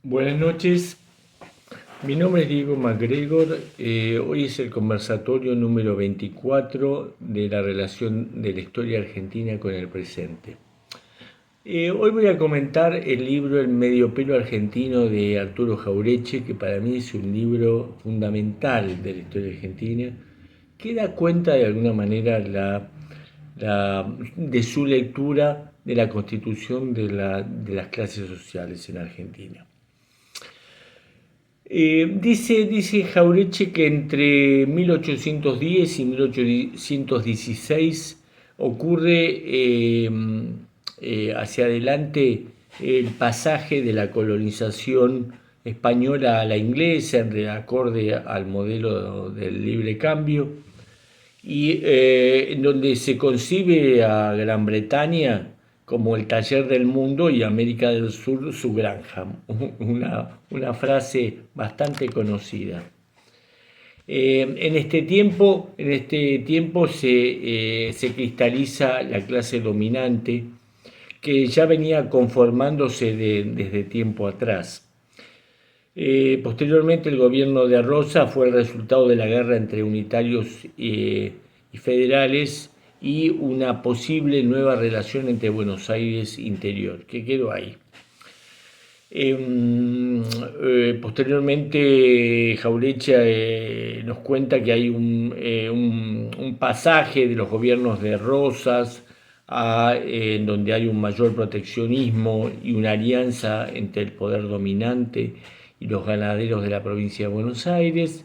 Buenas noches, mi nombre es Diego MacGregor. Hoy es el conversatorio número 24 de la relación de la historia argentina con el presente. Hoy voy a comentar el libro El Mediopelo Argentino de Arturo Jauretche, que para mí es un libro fundamental de la historia argentina, que da cuenta de alguna manera de su lectura de la constitución de las clases sociales en Argentina. Dice Jauretche que entre 1810 y 1816 ocurre hacia adelante el pasaje de la colonización española a la inglesa, acorde al modelo del libre cambio, y en donde se concibe a Gran Bretaña como el taller del mundo y América del Sur su granja, una frase bastante conocida. En este tiempo se cristaliza la clase dominante que ya venía conformándose desde tiempo atrás. Posteriormente el gobierno de Rosa fue el resultado de la guerra entre unitarios y federales y una posible nueva relación entre Buenos Aires e Interior, que quedó ahí. Posteriormente Jauretche nos cuenta que hay un pasaje de los gobiernos de Rosas en donde hay un mayor proteccionismo y una alianza entre el poder dominante y los ganaderos de la provincia de Buenos Aires,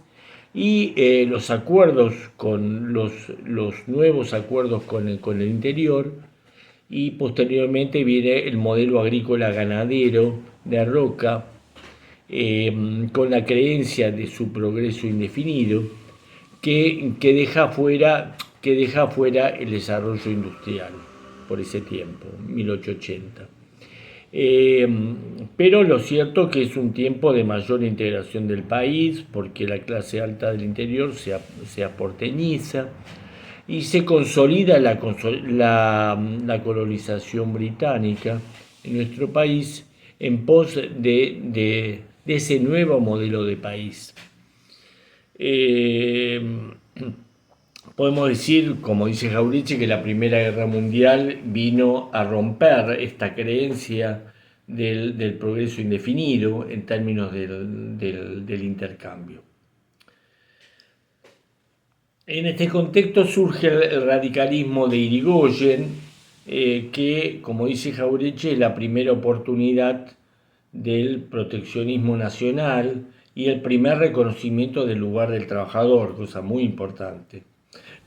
y los acuerdos con los nuevos acuerdos con el interior, y posteriormente viene el modelo agrícola ganadero de Roca, con la creencia de su progreso indefinido que deja fuera el desarrollo industrial por ese tiempo, 1880. Pero lo cierto es que es un tiempo de mayor integración del país, porque la clase alta del interior se aporteñiza y se consolida la colonización británica en nuestro país en pos de ese nuevo modelo de país. Podemos decir, como dice Jauretche, que la Primera Guerra Mundial vino a romper esta creencia del progreso indefinido en términos del intercambio. En este contexto surge el radicalismo de Irigoyen, que, como dice Jauretche, es la primera oportunidad del proteccionismo nacional y el primer reconocimiento del lugar del trabajador, cosa muy importante.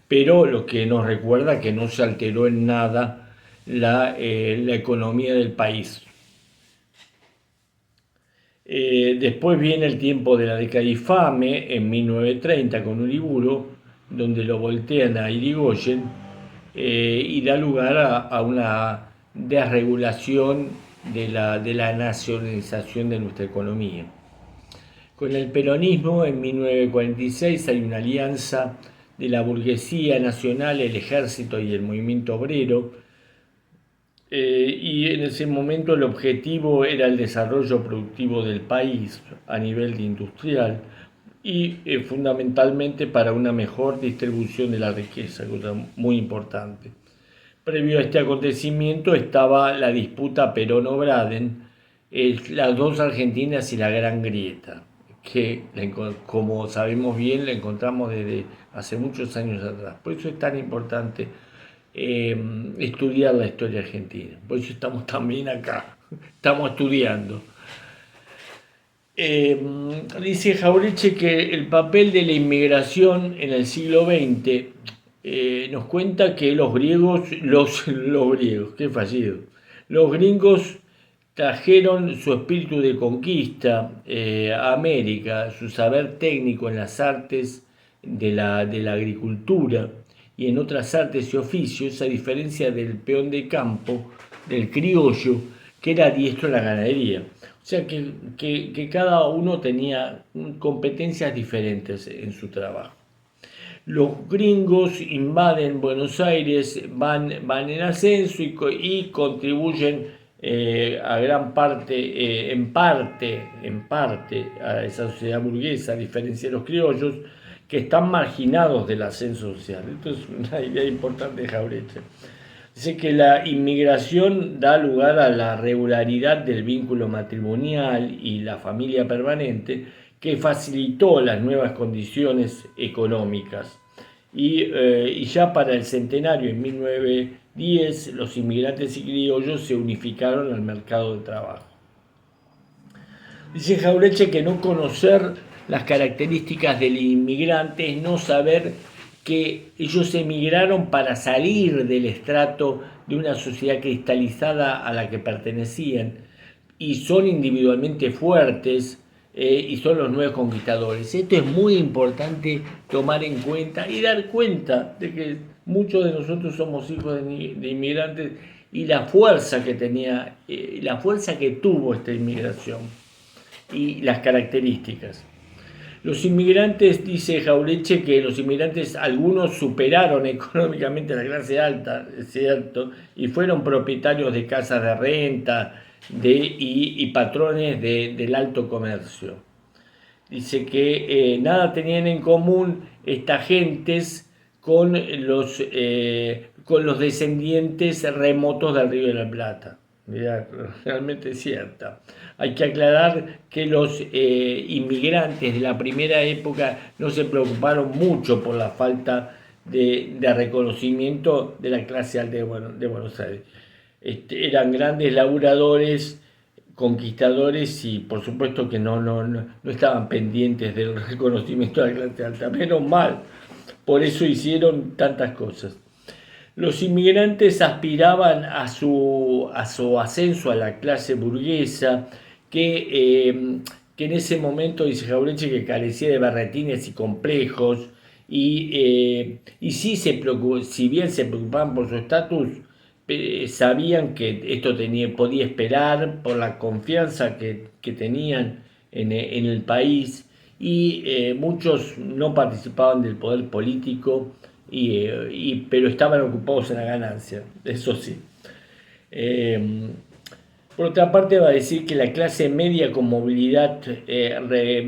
Pero lo que nos recuerda que no se alteró en nada la economía del país. Después viene el tiempo de la década infame, en 1930, con Uriburu, donde lo voltean a Irigoyen y da lugar a una desregulación de la nacionalización de nuestra economía. Con el peronismo, en 1946, hay una alianza de la burguesía nacional, el ejército y el movimiento obrero, y en ese momento el objetivo era el desarrollo productivo del país a nivel industrial y fundamentalmente para una mejor distribución de la riqueza, cosa muy importante. Previo a este acontecimiento estaba la disputa Perón-Obraden, las dos Argentinas y la Gran Grieta, que como sabemos bien la encontramos desde hace muchos años atrás. Por eso es tan importante estudiar la historia argentina, por eso estamos también acá, estamos estudiando. Dice Jauretche que el papel de la inmigración en el siglo XX nos cuenta que los gringos trajeron su espíritu de conquista a América, su saber técnico en las artes de la agricultura y en otras artes y oficios, a diferencia del peón de campo, del criollo, que era diestro en la ganadería. O sea que cada uno tenía competencias diferentes en su trabajo. Los gringos invaden Buenos Aires, van en ascenso y contribuyen a gran parte, en parte, a esa sociedad burguesa, a diferencia de los criollos, que están marginados del ascenso social. Esto es una idea importante de Jauretche. Dice que la inmigración da lugar a la regularidad del vínculo matrimonial y la familia permanente, que facilitó las nuevas condiciones económicas. Y ya para el centenario, en 1910, los inmigrantes y criollos se unificaron al mercado de trabajo. Dice Jauretche que no conocer las características del inmigrante es no saber que ellos emigraron para salir del estrato de una sociedad cristalizada a la que pertenecían y son individualmente fuertes y son los nuevos conquistadores. Esto es muy importante tomar en cuenta y dar cuenta de que muchos de nosotros somos hijos de inmigrantes y la fuerza que tenía, la fuerza que tuvo esta inmigración y las características. Los inmigrantes, dice Jauretche, que los inmigrantes, algunos superaron económicamente a la clase alta, es cierto, y fueron propietarios de casas de renta y patrones del alto comercio. Dice que nada tenían en común estas gentes con los descendientes remotos del Río de la Plata. Mirá, realmente es cierta. Hay que aclarar que los inmigrantes de la primera época no se preocuparon mucho por la falta de reconocimiento de la clase alta de Buenos Aires. Eran grandes laburadores, conquistadores y por supuesto que no estaban pendientes del reconocimiento de la clase alta. Menos mal, por eso hicieron tantas cosas. Los inmigrantes aspiraban a su ascenso a la clase burguesa, que en ese momento, dice Jauretche, que carecía de berretines y complejos, y sí si bien se preocupaban por su estatus, sabían que esto podía esperar por la confianza que tenían en el país, y muchos no participaban del poder político, pero estaban ocupados en la ganancia, eso sí. Por otra parte, va a decir que la clase media con movilidad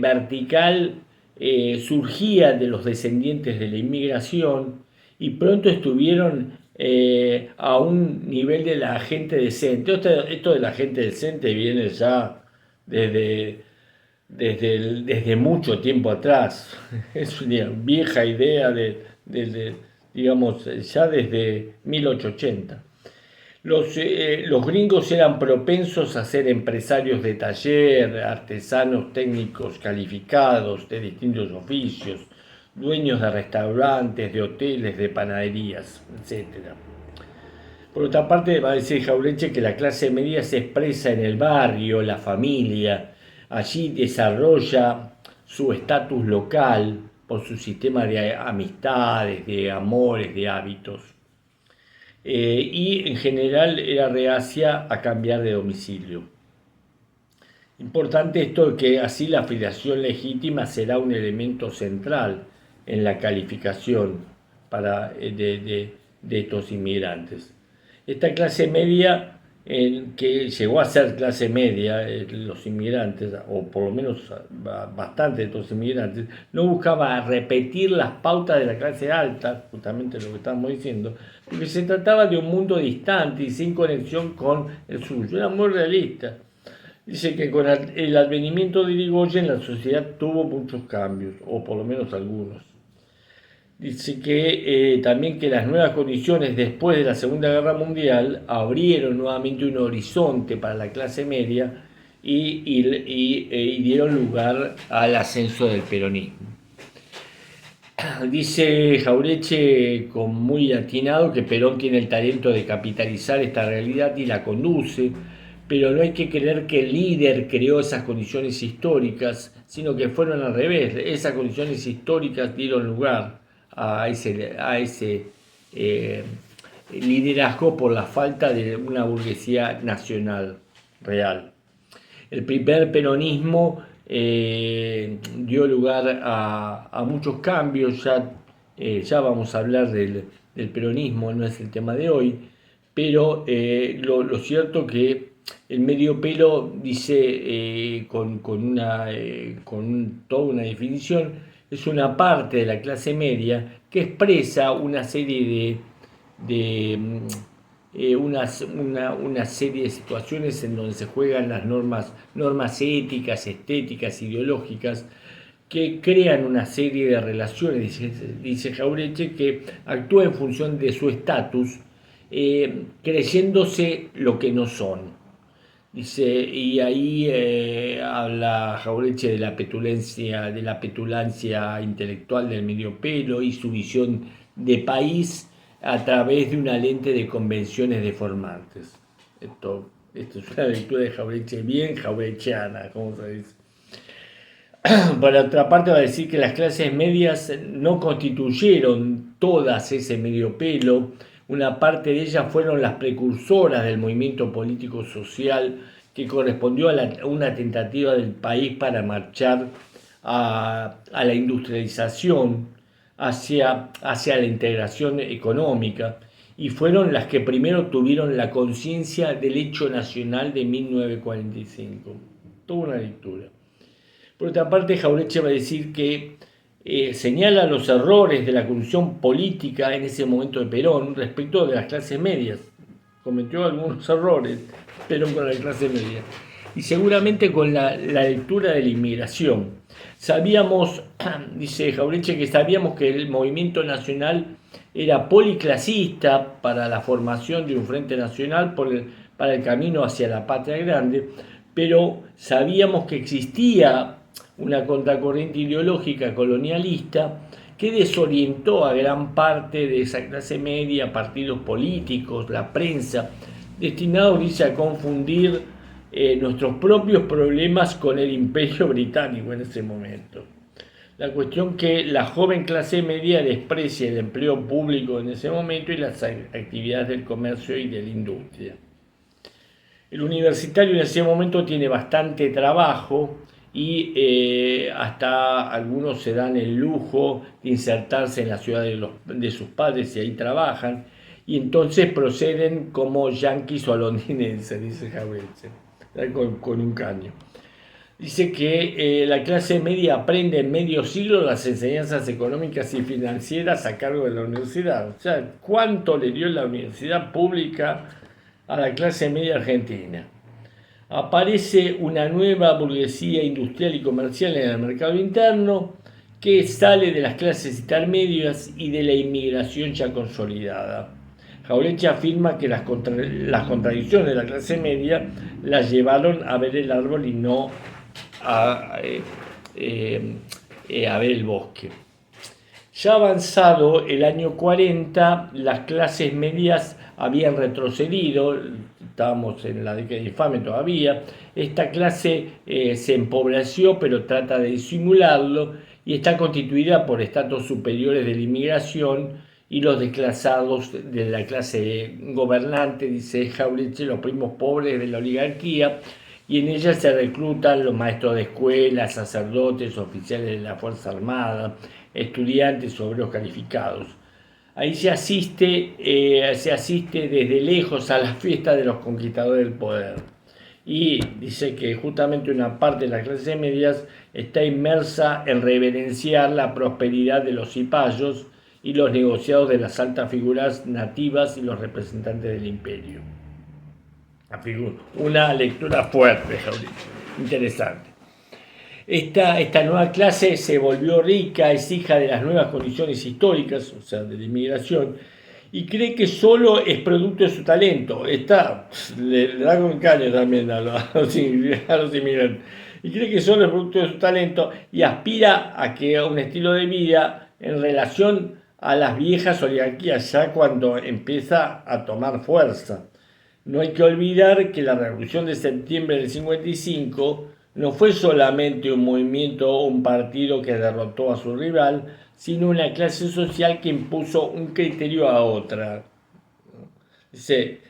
vertical surgía de los descendientes de la inmigración y pronto estuvieron a un nivel de la gente decente. Esto de la gente decente viene ya desde mucho tiempo atrás. Es una vieja idea digamos, ya desde 1880. Los gringos eran propensos a ser empresarios de taller, artesanos técnicos calificados de distintos oficios, dueños de restaurantes, de hoteles, de panaderías, etc. Por otra parte, va a decir Jauretche que la clase media se expresa en el barrio, la familia, allí desarrolla su estatus local por su sistema de amistades, de amores, de hábitos. Y en general era reacia a cambiar de domicilio. Importante esto que así la afiliación legítima será un elemento central en la calificación de estos inmigrantes. Esta clase media, que llegó a ser clase media, los inmigrantes, o por lo menos bastante de estos inmigrantes, no buscaba repetir las pautas de la clase alta, justamente lo que estábamos diciendo, porque se trataba de un mundo distante y sin conexión con el suyo. Era muy realista. Dice que con el advenimiento de Irigoyen la sociedad tuvo muchos cambios, o por lo menos algunos. Dice que también que las nuevas condiciones después de la Segunda Guerra Mundial abrieron nuevamente un horizonte para la clase media y dieron lugar al ascenso del peronismo. Dice Jauretche con muy atinado que Perón tiene el talento de capitalizar esta realidad y la conduce, pero no hay que creer que el líder creó esas condiciones históricas, sino que fueron al revés. Esas condiciones históricas dieron lugar a ese liderazgo por la falta de una burguesía nacional real. El primer peronismo dio lugar a muchos cambios, ya vamos a hablar del peronismo, no es el tema de hoy, pero lo cierto que el medio pelo, dice, toda una definición, es una parte de la clase media que expresa una serie una serie de situaciones en donde se juegan las normas éticas, estéticas, ideológicas, que crean una serie de relaciones, dice Jauretche, que actúa en función de su estatus, creyéndose lo que no son. Dice, y ahí habla Jauretche de la petulancia intelectual del medio pelo y su visión de país a través de una lente de convenciones deformantes. Esto es una lectura de Jauretche bien jauretchiana, como se dice. Por otra parte, va a decir que las clases medias no constituyeron todas ese medio pelo. Una parte de ellas fueron las precursoras del movimiento político-social que correspondió a una tentativa del país para marchar a la industrialización, hacia la integración económica, y fueron las que primero tuvieron la conciencia del hecho nacional de 1945. Toda una lectura. Por otra parte, Jauretche va a decir que señala los errores de la conducción política en ese momento de Perón respecto de las clases medias. Cometió algunos errores Perón con la clase media. Y seguramente con la lectura de la inmigración. Sabíamos, dice Jauretche, que sabíamos que el movimiento nacional era policlasista para la formación de un frente nacional para el camino hacia la patria grande, pero sabíamos que existía una contracorriente ideológica colonialista que desorientó a gran parte de esa clase media, partidos políticos, la prensa, destinados, dice, a confundir nuestros propios problemas con el imperio británico en ese momento. La cuestión que la joven clase media desprecia el empleo público en ese momento y las actividades del comercio y de la industria. El universitario en ese momento tiene bastante trabajo y hasta algunos se dan el lujo de insertarse en la ciudad de sus padres y ahí trabajan, y entonces proceden como yanquis o londinenses, dice Jauretche, con un caño. Dice que la clase media aprende en medio siglo las enseñanzas económicas y financieras a cargo de la universidad. O sea, ¿cuánto le dio la universidad pública a la clase media argentina? Aparece una nueva burguesía industrial y comercial en el mercado interno que sale de las clases intermedias y de la inmigración ya consolidada. Jauretche afirma que las contradicciones de la clase media las llevaron a ver el árbol y no a ver el bosque. Ya avanzado el año 40, las clases medias habían retrocedido, estábamos en la década infame todavía, esta clase se empobreció pero trata de disimularlo y está constituida por estratos superiores de la inmigración y los desclasados de la clase gobernante, dice Jauretche, los primos pobres de la oligarquía, y en ella se reclutan los maestros de escuela, sacerdotes, oficiales de la Fuerza Armada, estudiantes, obreros calificados. Ahí se asiste desde lejos a la fiesta de los conquistadores del poder. Y dice que justamente una parte de las clases medias está inmersa en reverenciar la prosperidad de los cipayos y los negociados de las altas figuras nativas y los representantes del imperio. Una lectura fuerte, interesante. Esta nueva clase se volvió rica, es hija de las nuevas condiciones históricas, o sea, de la inmigración, y cree que solo es producto de su talento. Le da con caña también a los inmigrantes. Y cree que solo es producto de su talento y aspira a un estilo de vida en relación a las viejas oligarquías, ya cuando empieza a tomar fuerza. No hay que olvidar que la Revolución de Septiembre del 55 no fue solamente un movimiento o un partido que derrotó a su rival, sino una clase social que impuso un criterio a otra. Dice,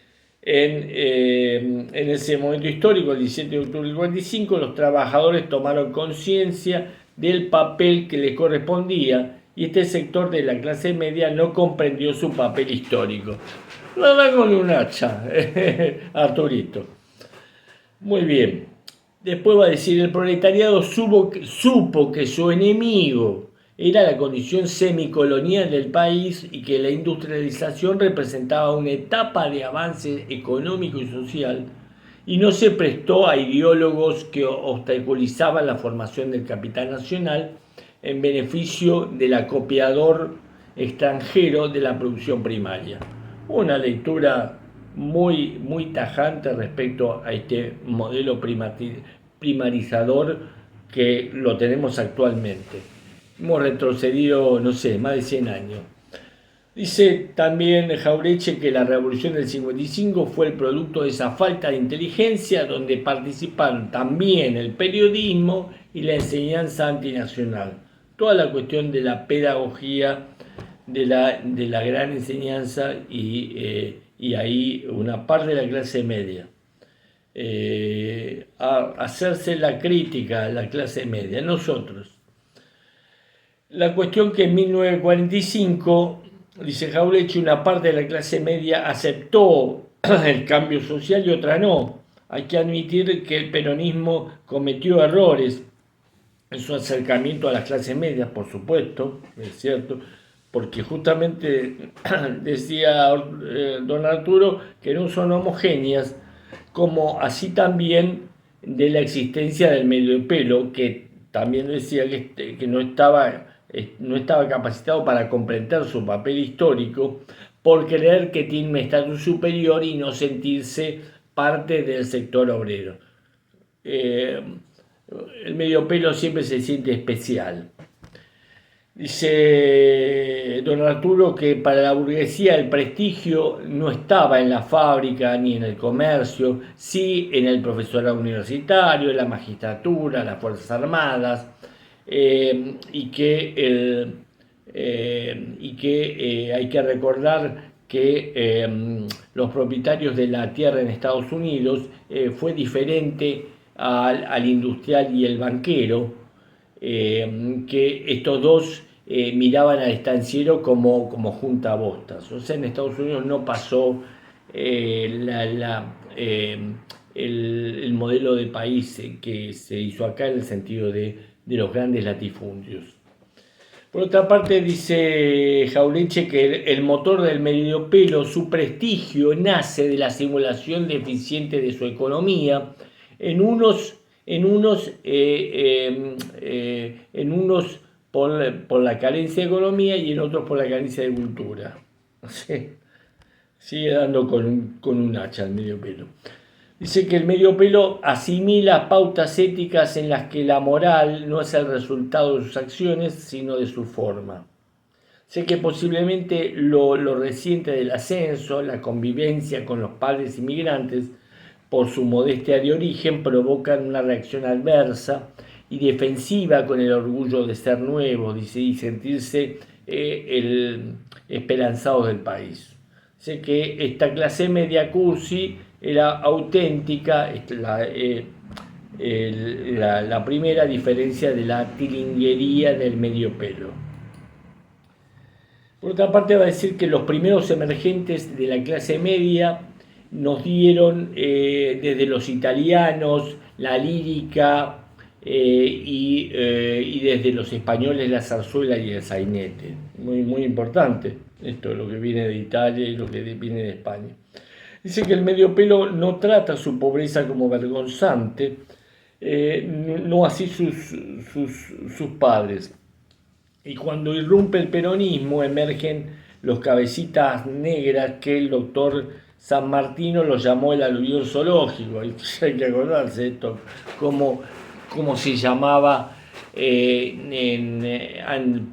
en ese momento histórico, el 17 de octubre del 45, los trabajadores tomaron conciencia del papel que les correspondía y este sector de la clase media no comprendió su papel histórico. Lo da con un hacha, Arturito. Muy bien. Después va a decir, el proletariado supo que su enemigo era la condición semicolonial del país y que la industrialización representaba una etapa de avance económico y social, y no se prestó a ideólogos que obstaculizaban la formación del capital nacional en beneficio del acopiador extranjero de la producción primaria. Una lectura muy tajante respecto a este modelo primarizador que lo tenemos actualmente. Hemos retrocedido, no sé, más de 100 años. Dice también Jauretche que la revolución del 55 fue el producto de esa falta de inteligencia donde participaron también el periodismo y la enseñanza antinacional. Toda la cuestión de la pedagogía, de la gran enseñanza y ahí una parte de la clase media. A hacerse la crítica a la clase media, nosotros. La cuestión que en 1945, dice Jauretche, una parte de la clase media aceptó el cambio social y otra no. Hay que admitir que el peronismo cometió errores en su acercamiento a las clases medias, por supuesto, es cierto, porque justamente decía don Arturo que no son homogéneas, como así también de la existencia del medio pelo, que también decía que no estaba capacitado para comprender su papel histórico por creer que tiene un estatus superior y no sentirse parte del sector obrero. El medio pelo siempre se siente especial. Dice don Arturo que para la burguesía el prestigio no estaba en la fábrica ni en el comercio, sí en el profesorado universitario, en la magistratura, las Fuerzas Armadas, y que hay que recordar que los propietarios de la tierra en Estados Unidos fue diferente al industrial y el banquero, que estos dos miraban al estanciero como juntabostas. O sea, en Estados Unidos no pasó el modelo de país que se hizo acá en el sentido de los grandes latifundios. Por otra parte, dice Jauretche que el motor del medio pelo, su prestigio, nace de la simulación deficiente de su economía en unos por la carencia de economía y en otros por la carencia de cultura. ¿Sí? Sigue dando con un hacha el medio pelo. Dice que el medio pelo asimila pautas éticas en las que la moral no es el resultado de sus acciones, sino de su forma. Sé que posiblemente lo reciente del ascenso, la convivencia con los padres inmigrantes, por su modestia de origen, provocan una reacción adversa y defensiva con el orgullo de ser nuevos, dice, y sentirse esperanzados del país. Sé que esta clase media cursi era auténtica, la primera diferencia de la tilinguería del medio pelo. Por otra parte va a decir que los primeros emergentes de la clase media nos dieron desde los italianos la lírica y desde los españoles la zarzuela y el sainete. Muy importante esto, lo que viene de Italia y lo que viene de España. Dice que el medio pelo no trata su pobreza como vergonzante, no así sus padres. Y cuando irrumpe el peronismo emergen los cabecitas negras que el doctor San Martino lo llamó el aluvión zoológico. Hay que acordarse de esto, cómo se llamaba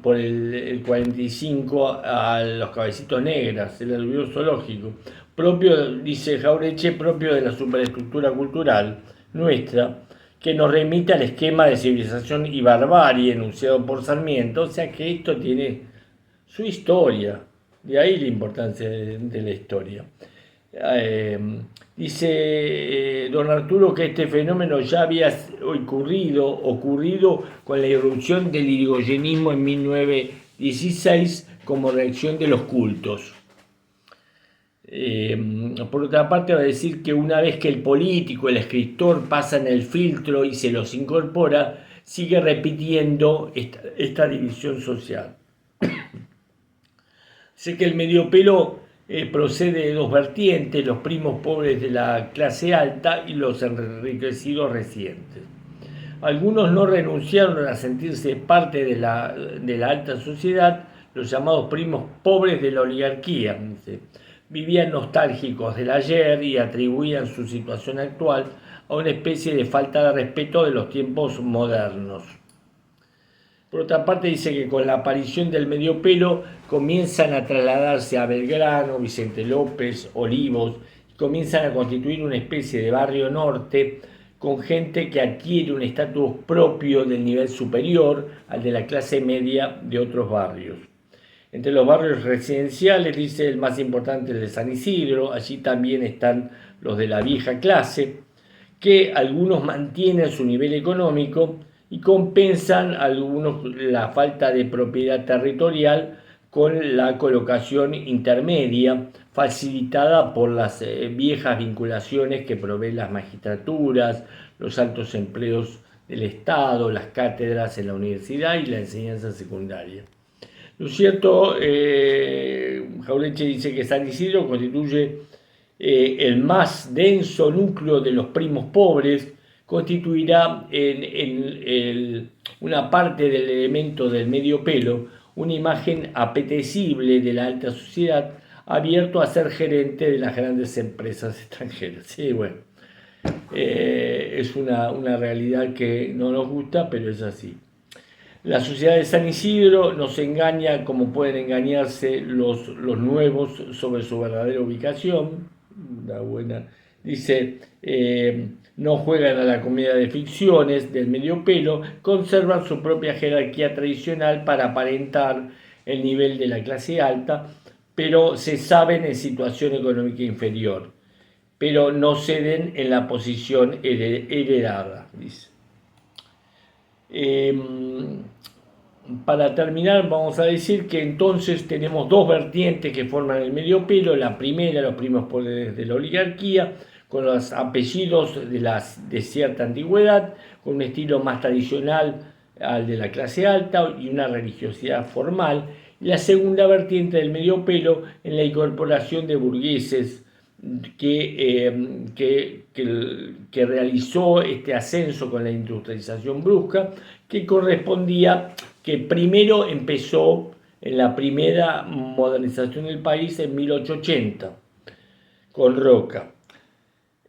por el 45 a los cabecitos negras, el aluvión zoológico. Propio, dice Jauretche, propio de la superestructura cultural nuestra, que nos remite al esquema de civilización y barbarie enunciado por Sarmiento. O sea que esto tiene su historia, de ahí la importancia de la historia. Dice don Arturo que este fenómeno ya había ocurrido con la irrupción del irigoyenismo en 1916 como reacción de los cultos. Por otra parte, va a decir que una vez que el político, el escritor pasan el filtro y se los incorpora, sigue repitiendo esta división social. Sé que el medio pelo procede de dos vertientes, los primos pobres de la clase alta y los enriquecidos recientes. Algunos no renunciaron a sentirse parte de la alta sociedad, los llamados primos pobres de la oligarquía. Vivían nostálgicos del ayer y atribuían su situación actual a una especie de falta de respeto de los tiempos modernos. Por otra parte, dice que con la aparición del medio pelo comienzan a trasladarse a Belgrano, Vicente López, Olivos, y comienzan a constituir una especie de barrio norte con gente que adquiere un estatus propio del nivel superior al de la clase media de otros barrios. Entre los barrios residenciales, dice el más importante el de San Isidro, allí también están los de la vieja clase, que algunos mantienen su nivel económico y compensan algunos la falta de propiedad territorial con la colocación intermedia facilitada por las viejas vinculaciones que proveen las magistraturas, los altos empleos del Estado, las cátedras en la universidad y la enseñanza secundaria. Lo cierto, Jauretche dice que San Isidro constituye el más denso núcleo de los primos pobres, constituirá en una parte del elemento del medio pelo una imagen apetecible de la alta sociedad, abierto a ser gerente de las grandes empresas extranjeras. Sí, bueno, es una realidad que no nos gusta, pero es así. La sociedad de San Isidro nos engaña como pueden engañarse los nuevos sobre su verdadera ubicación. Una buena. Dice, no juegan a la comedia de ficciones del medio pelo, conservan su propia jerarquía tradicional para aparentar el nivel de la clase alta, pero se saben en situación económica inferior, pero no ceden en la posición heredada, dice. Para terminar, vamos a decir que entonces tenemos dos vertientes que forman el medio pelo. La primera, los primos poderes de la oligarquía, con los apellidos de cierta antigüedad, con un estilo más tradicional al de la clase alta y una religiosidad formal. Y la segunda vertiente del medio pelo en la incorporación de burgueses que realizó este ascenso con la industrialización brusca, que correspondía, que primero empezó en la primera modernización del país en 1880, con Roca.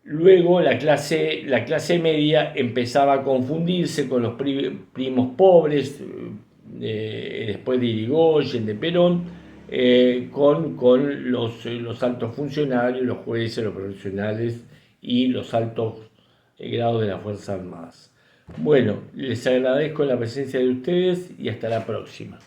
Luego la clase media empezaba a confundirse con los primos pobres, después de Irigoyen, de Perón, con los altos funcionarios, los jueces, los profesionales y los altos grados de las Fuerzas Armadas. Bueno, les agradezco la presencia de ustedes y hasta la próxima.